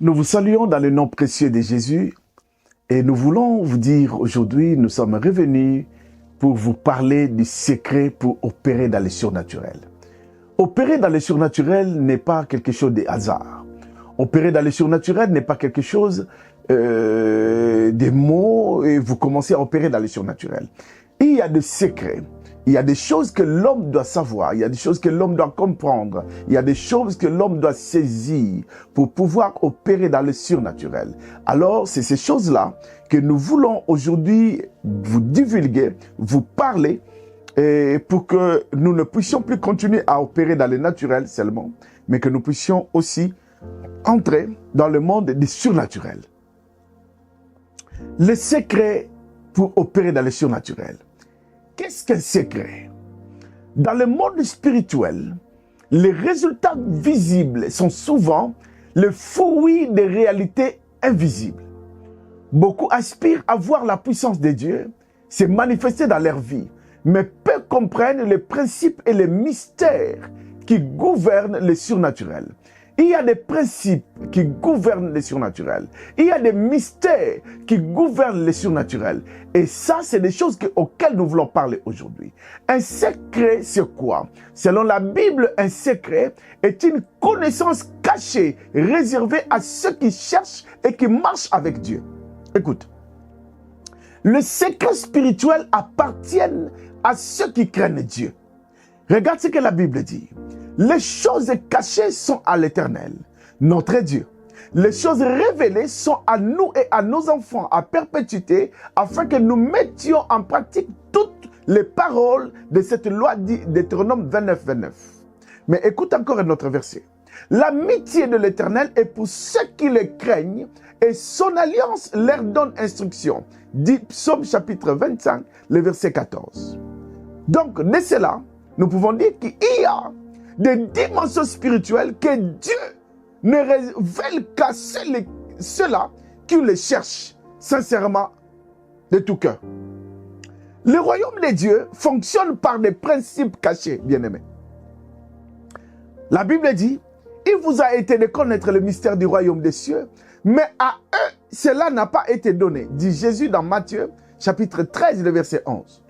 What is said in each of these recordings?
Nous vous saluons dans le nom précieux de Jésus et nous voulons vous dire aujourd'hui, nous sommes revenus pour vous parler du secret pour opérer dans le surnaturel. Opérer dans le surnaturel n'est pas quelque chose de hasard. Opérer dans le surnaturel n'est pas quelque chose des mots et vous commencez à opérer dans le surnaturel. Il y a des secrets. Il y a des choses que l'homme doit savoir, il y a des choses que l'homme doit comprendre, il y a des choses que l'homme doit saisir pour pouvoir opérer dans le surnaturel. Alors, c'est ces choses-là que nous voulons aujourd'hui vous divulguer, vous parler, pour que nous ne puissions plus continuer à opérer dans le naturel seulement, mais que nous puissions aussi entrer dans le monde du surnaturel. Le secret pour opérer dans le surnaturel. Qu'est-ce qu'un secret? Dans le monde spirituel, les résultats visibles sont souvent le fruit des réalités invisibles. Beaucoup aspirent à voir la puissance de Dieu se manifester dans leur vie, mais peu comprennent les principes et les mystères qui gouvernent le surnaturel. Il y a des principes qui gouvernent le surnaturel. Il y a des mystères qui gouvernent le surnaturel. Et ça, c'est des choses auxquelles nous voulons parler aujourd'hui. Un secret, c'est quoi? Selon la Bible, un secret est une connaissance cachée, réservée à ceux qui cherchent et qui marchent avec Dieu. Écoute, le secret spirituel appartient à ceux qui craignent Dieu. Regarde ce que la Bible dit. Les choses cachées sont à l'Éternel, notre Dieu. Les choses révélées sont à nous et à nos enfants à perpétuité, afin que nous mettions en pratique toutes les paroles de cette loi Deutéronome 29, 29. Mais écoute encore un autre verset. L'amitié de l'Éternel est pour ceux qui le craignent, et son alliance leur donne instruction. Dit Psaume chapitre 25, le verset 14. Donc, de cela, nous pouvons dire qu'il y a des dimensions spirituelles que Dieu ne révèle qu'à ceux-là qui le cherchent sincèrement de tout cœur. Le royaume de Dieu fonctionne par des principes cachés, bien-aimés. La Bible dit, il vous a été de connaître le mystère du royaume des cieux, mais à eux, cela n'a pas été donné, dit Jésus dans Matthieu, chapitre 13, le verset 11.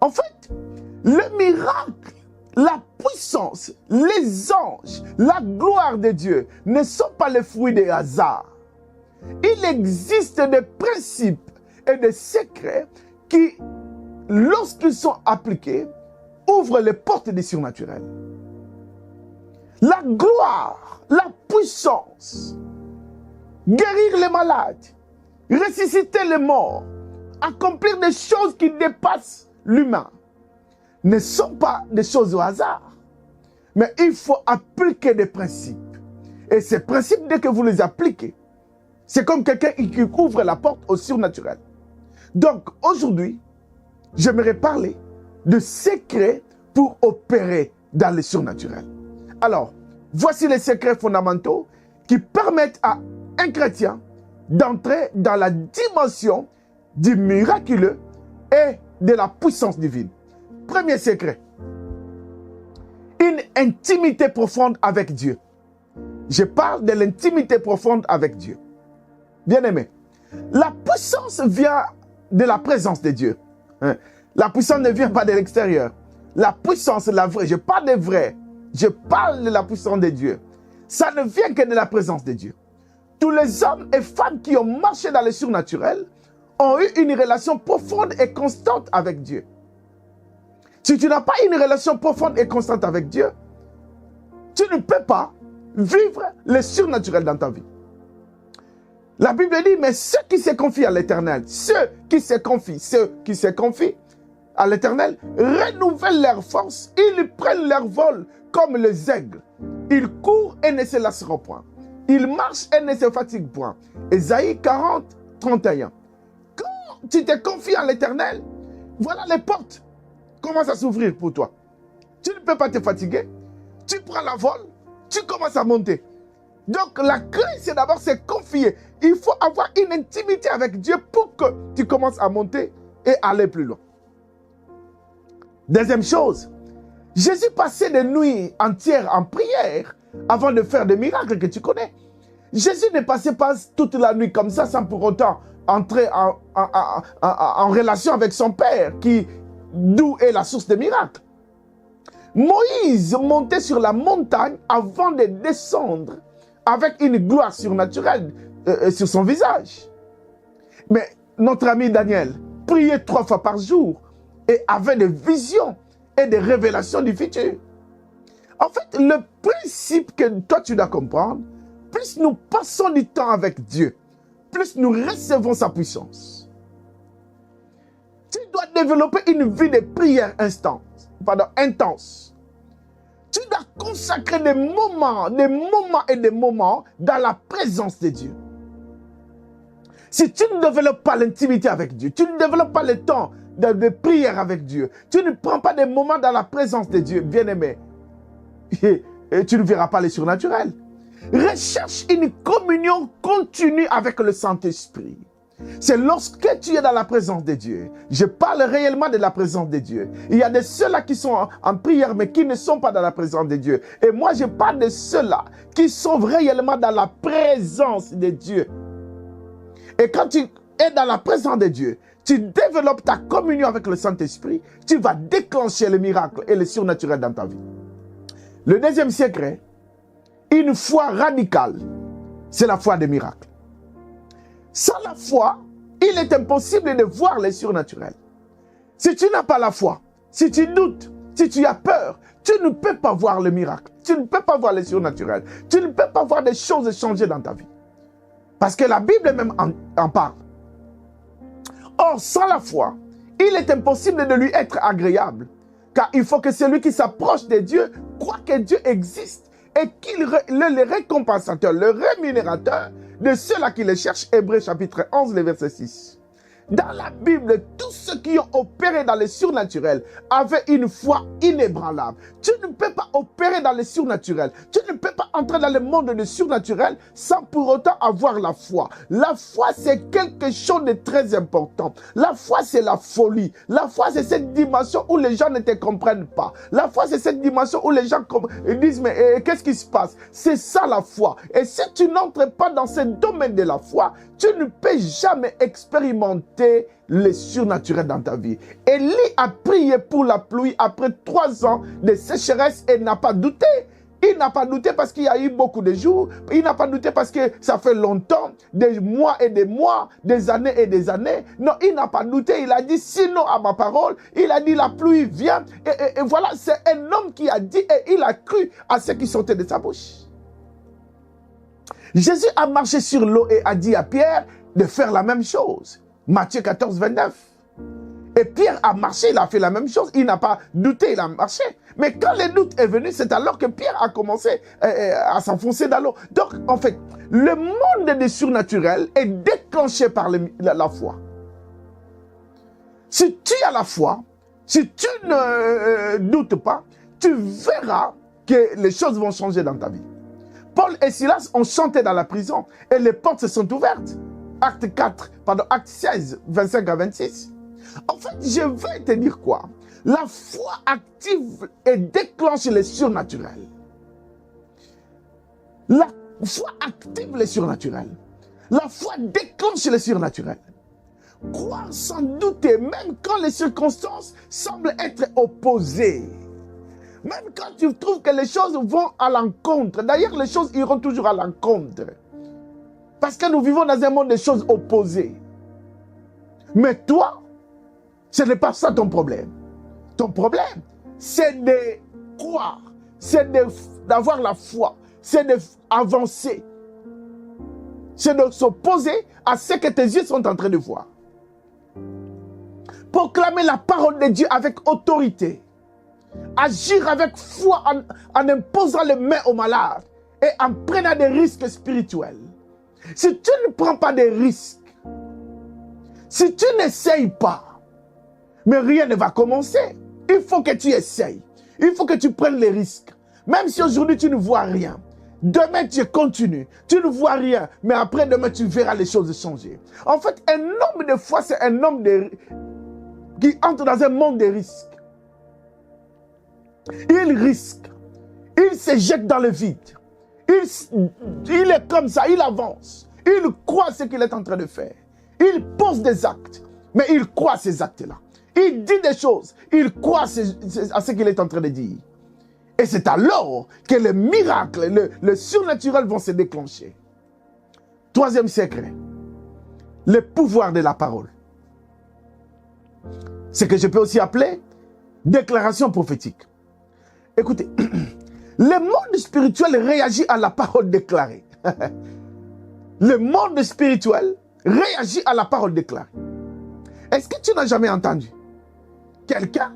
En fait, le miracle, la puissance, les anges, la gloire de Dieu ne sont pas les fruits des hasards. Il existe des principes et des secrets qui, lorsqu'ils sont appliqués, ouvrent les portes du surnaturel. La gloire, la puissance, guérir les malades, ressusciter les morts, accomplir des choses qui dépassent l'humain, ne sont pas des choses au hasard. Mais il faut appliquer des principes. Et ces principes, dès que vous les appliquez, c'est comme quelqu'un qui ouvre la porte au surnaturel. Donc, aujourd'hui, j'aimerais parler de secrets pour opérer dans le surnaturel. Alors, voici les secrets fondamentaux qui permettent à un chrétien d'entrer dans la dimension du miraculeux et de la puissance divine. Premier secret, une intimité profonde avec Dieu. Je parle de l'intimité profonde avec Dieu. Bien-aimé, la puissance vient de la présence de Dieu. La puissance ne vient pas de l'extérieur. La puissance, la vraie, je parle de vrai. Je parle de la puissance de Dieu. Ça ne vient que de la présence de Dieu. Tous les hommes et femmes qui ont marché dans le surnaturel ont eu une relation profonde et constante avec Dieu. Si tu n'as pas une relation profonde et constante avec Dieu, tu ne peux pas vivre le surnaturel dans ta vie. La Bible dit, mais ceux qui se confient à l'Éternel, ceux qui se confient à l'Éternel, renouvellent leur force, ils prennent leur vol comme les aigles. Ils courent et ne se lasseront point. Ils marchent et ne se fatiguent point. Ésaïe 40, 31. Quand tu te confies à l'Éternel, voilà les portes commence à s'ouvrir pour toi. Tu ne peux pas te fatiguer. Tu prends la vol, tu commences à monter. Donc la clé, c'est d'abord se confier. Il faut avoir une intimité avec Dieu pour que tu commences à monter et aller plus loin. Deuxième chose, Jésus passait des nuits entières en prière avant de faire des miracles que tu connais. Jésus ne passait pas toute la nuit comme ça sans pour autant entrer en relation avec son Père, d'où est la source des miracles. Moïse montait sur la montagne avant de descendre avec une gloire surnaturelle sur son visage. Mais notre ami Daniel priait 3 fois par jour et avait des visions et des révélations du futur. En fait, le principe que toi tu dois comprendre, plus nous passons du temps avec Dieu, plus nous recevons sa puissance. Tu dois développer une vie de prière intense. Tu dois consacrer des moments et des moments dans la présence de Dieu. Si tu ne développes pas l'intimité avec Dieu, tu ne développes pas le temps de prière avec Dieu, tu ne prends pas des moments dans la présence de Dieu, bien-aimé, et tu ne verras pas les surnaturels. Recherche une communion continue avec le Saint-Esprit. C'est lorsque tu es dans la présence de Dieu. Je parle réellement de la présence de Dieu. Il y a de ceux-là qui sont en prière, mais qui ne sont pas dans la présence de Dieu. Et moi, je parle de ceux-là qui sont réellement dans la présence de Dieu. Et quand tu es dans la présence de Dieu, tu développes ta communion avec le Saint-Esprit, tu vas déclencher les miracles et les surnaturels dans ta vie. Le deuxième secret, une foi radicale, c'est la foi des miracles. Sans la foi, il est impossible de voir les surnaturels. Si tu n'as pas la foi, si tu doutes, si tu as peur, tu ne peux pas voir le miracle. Tu ne peux pas voir les surnaturels. Tu ne peux pas voir des choses changer dans ta vie. Parce que la Bible même en parle. Or, sans la foi, il est impossible de lui être agréable. Car il faut que celui qui s'approche de Dieu croit que Dieu existe et qu'il est le récompensateur, le rémunérateur de ceux-là qui le cherchent. Hébreux chapitre 11, le verset 6. Dans la Bible, tous ceux qui ont opéré dans le surnaturel avaient une foi inébranlable. Tu ne peux pas opérer dans le surnaturel. Tu ne peux pas entrer dans le monde du surnaturel sans pour autant avoir la foi. La foi, c'est quelque chose de très important. La foi, c'est la folie. La foi, c'est cette dimension où les gens ne te comprennent pas. La foi, c'est cette dimension où les gens disent, mais qu'est-ce qui se passe? C'est ça la foi. Et si tu n'entres pas dans ce domaine de la foi, tu ne peux jamais expérimenter le surnaturel dans ta vie. Élie a prié pour la pluie après 3 ans de sécheresse et n'a pas douté. Il n'a pas douté parce qu'il y a eu beaucoup de jours. Il n'a pas douté parce que ça fait longtemps, des mois et des mois, des années et des années. Non, il n'a pas douté. Il a dit, sinon à ma parole, il a dit, la pluie vient. Et voilà, c'est un homme qui a dit et il a cru à ce qui sortait de sa bouche. Jésus a marché sur l'eau et a dit à Pierre de faire la même chose. Matthieu 14, 29. Et Pierre a marché, il a fait la même chose. Il n'a pas douté, il a marché. Mais quand le doute est venu, c'est alors que Pierre a commencé à s'enfoncer dans l'eau. Donc, en fait, le monde des surnaturels est déclenché par la foi. Si tu as la foi, si tu ne doutes pas, tu verras que les choses vont changer dans ta vie. Paul et Silas ont chanté dans la prison et les portes se sont ouvertes. Acte 16, 25 à 26. En fait, je veux te dire quoi? La foi active et déclenche les surnaturels. La foi active les surnaturels. La foi déclenche les surnaturels. Croire sans douter, même quand les circonstances semblent être opposées. Même quand tu trouves que les choses vont à l'encontre. D'ailleurs, les choses iront toujours à l'encontre. Parce que nous vivons dans un monde de choses opposées. Mais toi, ce n'est pas ça ton problème. Ton problème, c'est de croire. C'est d'avoir la foi. C'est d'avancer. C'est de s'opposer à ce que tes yeux sont en train de voir. Proclamer la parole de Dieu avec autorité. Agir avec foi en imposant les mains aux malades et en prenant des risques spirituels. Si tu ne prends pas de risques, si tu n'essayes pas, mais rien ne va commencer. Il faut que tu essayes. Il faut que tu prennes les risques. Même si aujourd'hui tu ne vois rien, demain tu continues. Tu ne vois rien, mais après demain tu verras les choses changer. En fait, un homme de foi, c'est un homme qui entre dans un monde de risques. Il risque. Il se jette dans le vide. Il est comme ça, il avance. Il croit ce qu'il est en train de faire. Il pose des actes, mais il croit ces actes-là. Il dit des choses, il croit à ce qu'il est en train de dire. Et c'est alors que les miracles, le surnaturel vont se déclencher. Troisième secret, le pouvoir de la parole. Ce que je peux aussi appeler déclaration prophétique. Écoutez, le monde spirituel réagit à la parole déclarée. Le monde spirituel réagit à la parole déclarée. Est-ce que tu n'as jamais entendu quelqu'un,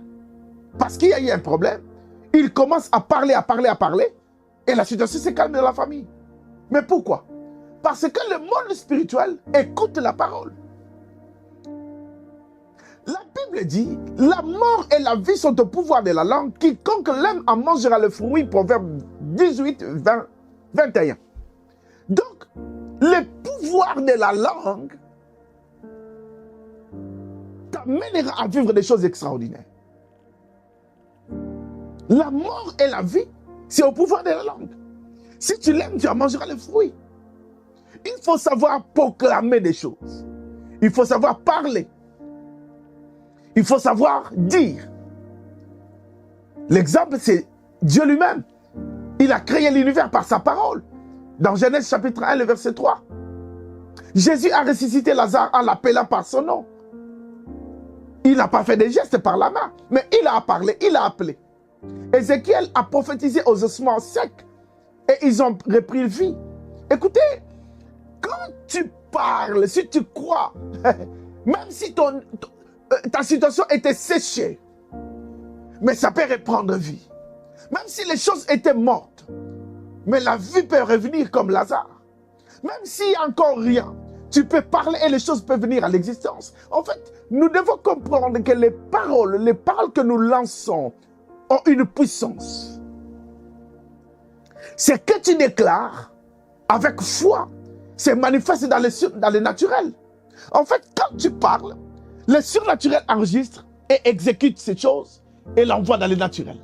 parce qu'il y a eu un problème, il commence à parler, et la situation se calme dans la famille. Mais pourquoi? Parce que le monde spirituel écoute la parole. La Bible dit, la mort et la vie sont au pouvoir de la langue. Quiconque l'aime en mangera le fruit. Proverbe 18, 20, 21. Donc, le pouvoir de la langue t'amènera à vivre des choses extraordinaires. La mort et la vie, c'est au pouvoir de la langue. Si tu l'aimes, tu en mangeras le fruit. Il faut savoir proclamer des choses. Il faut savoir parler. Il faut savoir dire. L'exemple, c'est Dieu lui-même. Il a créé l'univers par sa parole. Dans Genèse chapitre 1, le verset 3. Jésus a ressuscité Lazare en l'appelant par son nom. Il n'a pas fait des gestes par la main, mais il a parlé, il a appelé. Ézéchiel a prophétisé aux ossements secs et ils ont repris vie. Écoutez, quand tu parles, si tu crois, même si ta situation était séchée, mais ça peut reprendre vie. Même si les choses étaient mortes, mais la vie peut revenir comme Lazare. Même s'il n'y a encore rien, tu peux parler et les choses peuvent venir à l'existence. En fait, nous devons comprendre que les paroles que nous lançons ont une puissance. Ce que tu déclares avec foi, c'est manifesté dans le naturel. En fait, quand tu parles, le surnaturel enregistre et exécute ces choses et l'envoie dans le naturel.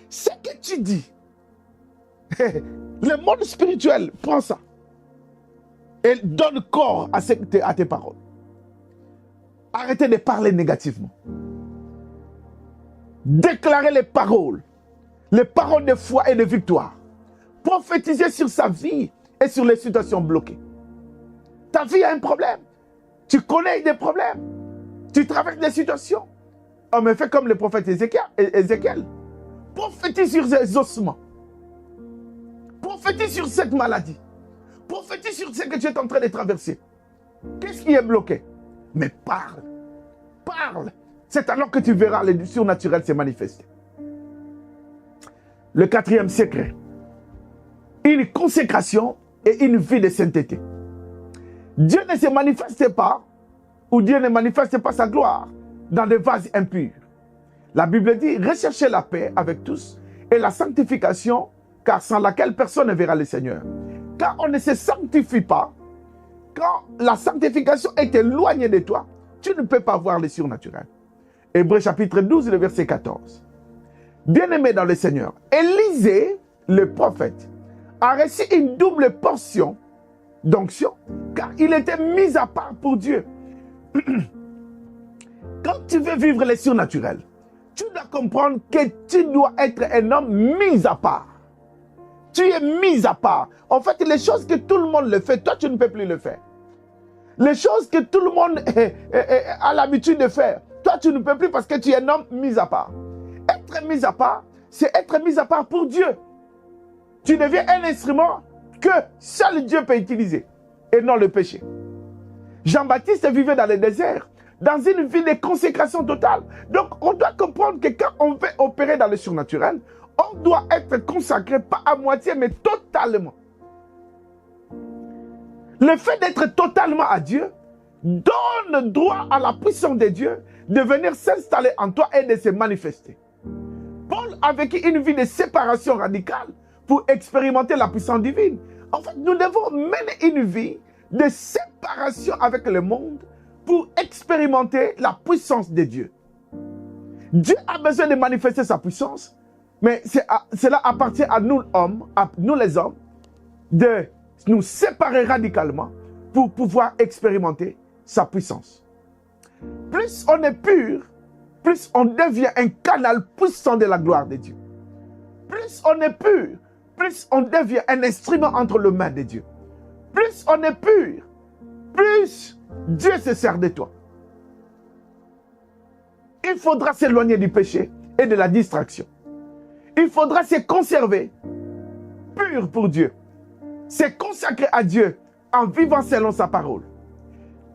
Ce que tu dis, le monde spirituel prend ça et donne corps à tes paroles. Arrêtez de parler négativement. Déclarez les paroles de foi et de victoire. Prophétisez sur sa vie et sur les situations bloquées. Ta vie a un problème. Tu connais des problèmes. Tu traverses des situations. On me fait comme le prophète Ézéchiel. Prophétise sur ces ossements. Prophétise sur cette maladie. Prophétise sur ce que tu es en train de traverser. Qu'est-ce qui est bloqué? Mais parle. Parle. C'est alors que tu verras le surnaturel se manifester. Le quatrième secret. Une consécration et une vie de sainteté. Dieu ne se manifeste pas, ou Dieu ne manifeste pas sa gloire dans des vases impurs. La Bible dit, recherchez la paix avec tous et la sanctification, car sans laquelle personne ne verra le Seigneur. Quand on ne se sanctifie pas, quand la sanctification est éloignée de toi, tu ne peux pas voir le surnaturel. Hébreux chapitre 12, le verset 14. Bien-aimés dans le Seigneur, Élisée, le prophète, a reçu une double portion d'onction, car il était mis à part pour Dieu. Quand tu veux vivre le surnaturel, tu dois comprendre que tu dois être un homme mis à part. Tu es mis à part. En fait, les choses que tout le monde le fait, toi, tu ne peux plus le faire. Les choses que tout le monde a l'habitude de faire, toi, tu ne peux plus parce que tu es un homme mis à part. Être mis à part, c'est être mis à part pour Dieu. Tu deviens un instrument que seul Dieu peut utiliser et non le péché. Jean-Baptiste vivait dans le désert, dans une vie de consécration totale. Donc, on doit comprendre que quand on veut opérer dans le surnaturel, on doit être consacré, pas à moitié, mais totalement. Le fait d'être totalement à Dieu donne droit à la puissance de Dieu de venir s'installer en toi et de se manifester. Paul a vécu une vie de séparation radicale pour expérimenter la puissance divine. En fait, nous devons mener une vie de séparation avec le monde pour expérimenter la puissance de Dieu. Dieu a besoin de manifester sa puissance, mais cela appartient à nous, hommes, à nous les hommes, de nous séparer radicalement pour pouvoir expérimenter sa puissance. Plus on est pur, plus on devient un canal puissant de la gloire de Dieu. Plus on est pur, plus on devient un instrument entre les mains de Dieu. Plus on est pur, plus Dieu se sert de toi. Il faudra s'éloigner du péché et de la distraction. Il faudra se conserver pur pour Dieu. Se consacrer à Dieu en vivant selon sa parole.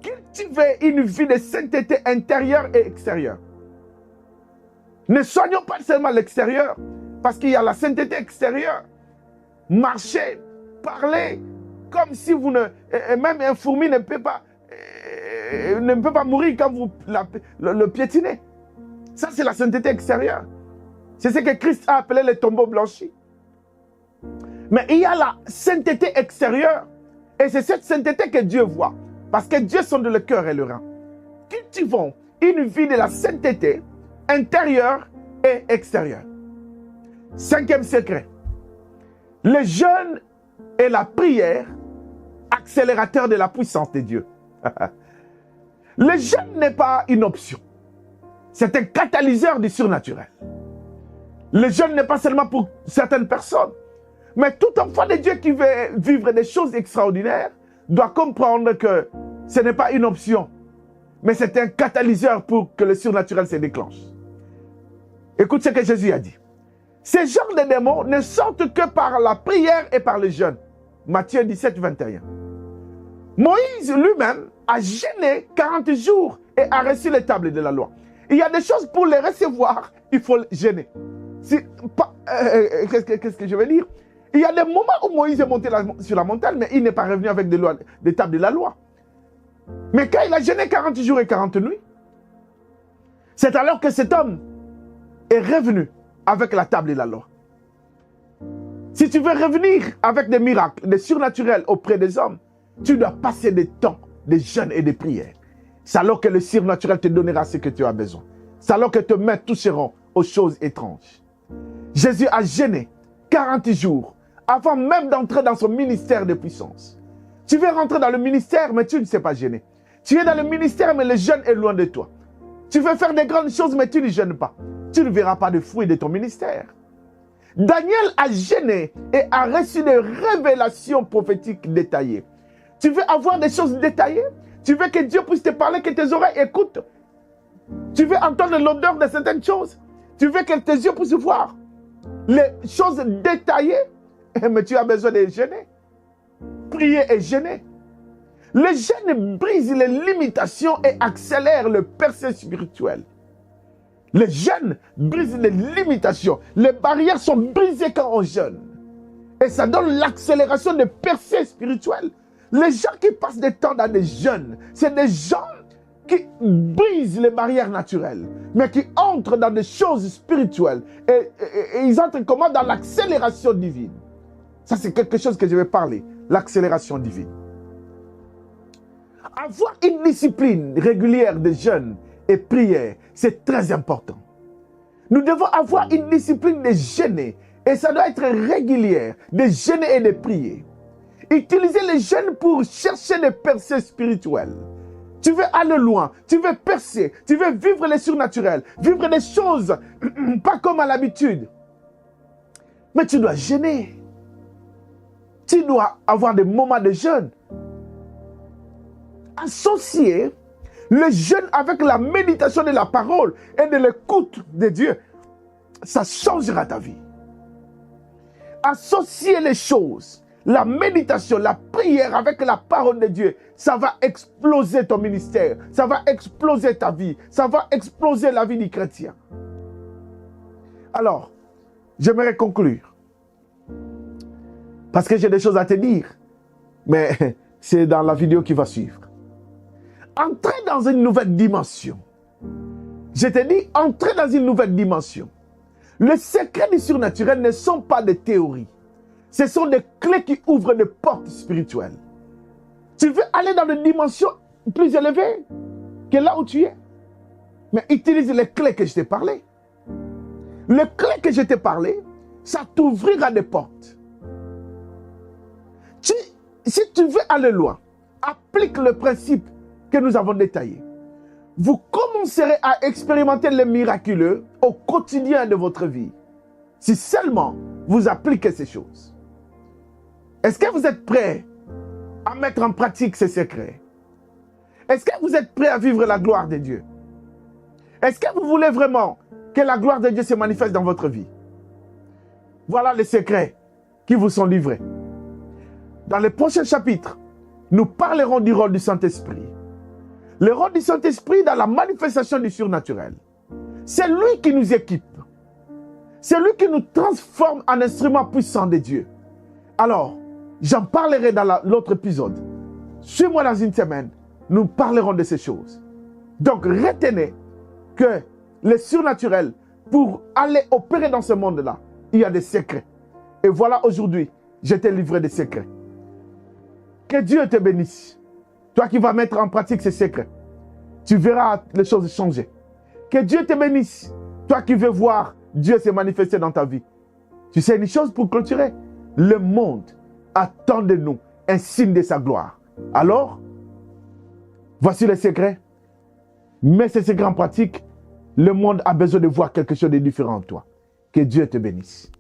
Cultiver une vie de sainteté intérieure et extérieure. Ne soignons pas seulement l'extérieur, parce qu'il y a la sainteté extérieure. Marchez, parlez, comme si vous ne... Même un fourmi ne peut pas mourir quand vous le piétinez. Ça, c'est la sainteté extérieure. C'est ce que Christ a appelé les tombeaux blanchis. Mais il y a la sainteté extérieure. Et c'est cette sainteté que Dieu voit. Parce que Dieu sonde le cœur et le rein. Cultivons une vie de la sainteté intérieure et extérieure. 5e secret. Le jeûne et la prière, accélérateur de la puissance de Dieu. Le jeûne n'est pas une option. C'est un catalyseur du surnaturel. Le jeûne n'est pas seulement pour certaines personnes. Mais tout enfant de Dieu qui veut vivre des choses extraordinaires doit comprendre que ce n'est pas une option, mais c'est un catalyseur pour que le surnaturel se déclenche. Écoute ce que Jésus a dit. Ces genres de démons ne sortent que par la prière et par le jeûne. Matthieu 17, 21. Moïse lui-même a jeûné 40 jours et a reçu les tables de la loi. Il y a des choses pour les recevoir, il faut jeûner. Qu'est-ce que je veux dire? Il y a des moments où Moïse est monté sur la montagne, mais il n'est pas revenu avec des tables de la loi. Mais quand il a jeûné 40 jours et 40 nuits, c'est alors que cet homme est revenu avec la table de la loi. Si tu veux revenir avec des miracles, des surnaturels auprès des hommes, tu dois passer des temps de jeûne et de prière. C'est alors que le surnaturel te donnera ce que tu as besoin. C'est alors que tes mains toucheront aux choses étranges. Jésus a jeûné 40 jours avant même d'entrer dans son ministère de puissance. Tu veux rentrer dans le ministère, mais tu ne sais pas jeûner. Tu es dans le ministère, mais le jeûne est loin de toi. Tu veux faire des grandes choses, mais tu ne jeûnes pas. Tu ne verras pas de fruits de ton ministère. Daniel a jeûné et a reçu des révélations prophétiques détaillées. Tu veux avoir des choses détaillées? Tu veux que Dieu puisse te parler, que tes oreilles écoutent? Tu veux entendre l'odeur de certaines choses? Tu veux que tes yeux puissent voir les choses détaillées? Mais tu as besoin de jeûner. Prier et jeûner. Le jeûne brise les limitations et accélère le percée spirituel. Le jeûne brise les limitations. Les barrières sont brisées quand on jeûne. Et ça donne l'accélération de percée spirituelle. Les gens qui passent des temps dans des jeûnes, c'est des gens qui brisent les barrières naturelles, mais qui entrent dans des choses spirituelles. Et ils entrent comment? Dans l'accélération divine. Ça, c'est quelque chose que je vais parler. L'accélération divine. Avoir une discipline régulière de jeûne et prière, c'est très important. Nous devons avoir une discipline de jeûner. Et ça doit être régulière, de jeûner et de prier. Utilisez le jeûne pour chercher des percées spirituelles. Tu veux aller loin, tu veux percer, tu veux vivre les surnaturels, vivre des choses pas comme à l'habitude. Mais tu dois jeûner. Tu dois avoir des moments de jeûne. Associer le jeûne avec la méditation de la parole et de l'écoute de Dieu, ça changera ta vie. Associer les choses, la méditation, la prière avec la parole de Dieu, ça va exploser ton ministère, ça va exploser ta vie, ça va exploser la vie du chrétien. Alors, j'aimerais conclure. Parce que j'ai des choses à te dire. Mais c'est dans la vidéo qui va suivre. Entrer dans une nouvelle dimension. Je te dis, entrer dans une nouvelle dimension. Les secrets du surnaturel ne sont pas des théories. Ce sont des clés qui ouvrent des portes spirituelles. Tu veux aller dans des dimensions plus élevées que là où tu es. Mais utilise les clés que je t'ai parlé. Les clés que je t'ai parlé, ça t'ouvrira des portes. si tu veux aller loin, applique le principe que nous avons détaillé. Vous commencerez à expérimenter le miraculeux au quotidien de votre vie. Si seulement vous appliquez ces choses. Est-ce que vous êtes prêts à mettre en pratique ces secrets? Est-ce que vous êtes prêts à vivre la gloire de Dieu? Est-ce que vous voulez vraiment que la gloire de Dieu se manifeste dans votre vie? Voilà les secrets qui vous sont livrés. Dans les prochains chapitres, nous parlerons du rôle du Saint-Esprit. Le rôle du Saint-Esprit dans la manifestation du surnaturel. C'est lui qui nous équipe. C'est lui qui nous transforme en instruments puissants de Dieu. Alors, j'en parlerai dans l'autre épisode. Suis-moi dans une semaine, nous parlerons de ces choses. Donc, retenez que le surnaturel, pour aller opérer dans ce monde-là, il y a des secrets. Et voilà, aujourd'hui, je t'ai livré des secrets. Que Dieu te bénisse. Toi qui vas mettre en pratique ces secrets, tu verras les choses changer. Que Dieu te bénisse. Toi qui veux voir Dieu se manifester dans ta vie. Tu sais une chose pour clôturer? Le monde attend de nous un signe de sa gloire. Alors, voici les secrets. Mets ces secrets en pratique. Le monde a besoin de voir quelque chose de différent en toi. Que Dieu te bénisse.